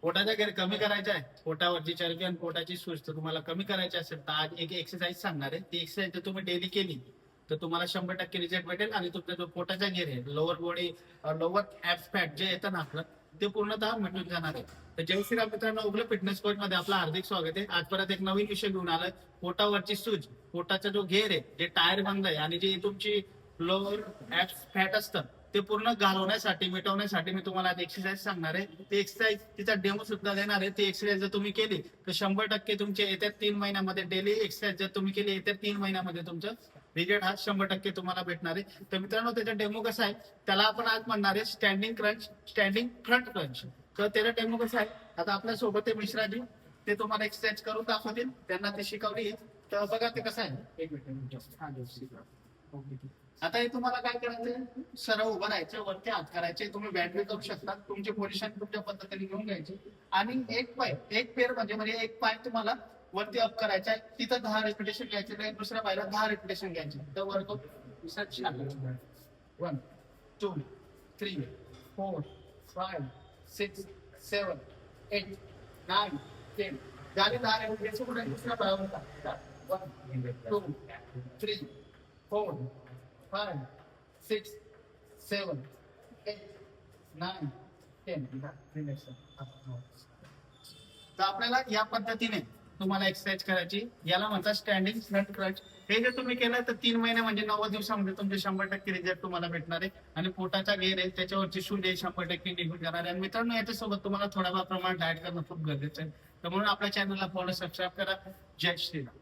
पोटाचा घेर कमी करायचा आहे, पोटावरची चरबी आणि पोटाची सूज तर तुम्हाला कमी करायची असेल तर आज एक एक्सरसाइज सांगणार आहे. ती एक्सरसाइज जर तुम्ही डेली केली तर तुम्हाला 100% रिझल्ट भेटेल आणि तुमचा जो पोटाचा घेर आहे, lower body lower app fat जे येतं ना आपलं, ते पूर्णतः मिटून जाणार आहे. तर जय श्रीराम मित्रांनो, उगलं फिटनेस कोच मध्ये आपलं हार्दिक स्वागत आहे. आज परत एक नवीन विषय घेऊन आलाय, पोटावरची सूज, पोटाचा जो घेर आहे, जे टायर बंद आहे आणि जे तुमची लोअर ऍप फॅट असतं ते पूर्ण घालवण्यासाठी मिटवण्यासाठी मी तुम्हाला एक्सरसाइज सांगणार आहे. ती एक्सरसाइज तिचा डेमो सुद्धा देणार आहे. ती एक्सरसाइज जर तुम्ही केली तर 100% तुमच्या येत्या 3 महिन्यामध्ये डेली एक्सरसाइज जर तुम्ही केली येत्या 3 महिन्यामध्ये तुमचं रिझल्ट हा 100% तुम्हाला भेटणार आहे. तर मित्रांनो, त्याचा डेमो कसा आहे, त्याला आपण आज म्हणणार आहे standing crunch, standing front crunch. तर त्याचा डेमो कसा आहे, आता आपल्या सोबत आहे मिश्राजी, ते तुम्हाला एक्सरसाइज करून दाखवतील. त्यांना ते शिकवली तर बघा ते कसं आहे. एक मिनिट. आता हे तुम्हाला काय करायचंय, सरळ उभं राहायचं, वरती हात करायचे, तुम्ही बॅटरी करू शकता, तुमची पोझिशन तुमच्या पद्धतीने घेऊन घ्यायची आणि एक पेर म्हणजे एक पाय तुम्हाला वरती अप करायचा आहे, तिथं 10 रिपिटेशन घ्यायचे नाही, दुसऱ्या पायला 10 रिपिटेशन घ्यायचे. तर वर्कआउट 1 2 3 4 5 6 7 8 9 10 झाले 10 रिपिटेशन. कुठे दुसऱ्या पायावर 1 2 3 4 5 6 7 8 9 10. तर आपल्याला या पद्धतीने तुम्हाला एक्सरसाइज करायची, याला म्हणतात स्टँडिंग फ्रंट क्रंच. हे जर तुम्ही केलं तर 3 महिने म्हणजे 90 दिवसामध्ये तुमचे 100% रिझल्ट तुम्हाला भेटणार आहे आणि पोटाचा घेर आहे त्याच्यावरची सूज 100% निघून जाणार आहे. आणि मित्रांनो, याच्यासोबत तुम्हाला थोड्याफार प्रमाणात डाएट करणं खूप गरजेचं आहे. तर म्हणून आपल्या चॅनलला फॉलो सबस्क्राईब करा. जय श्रीराम.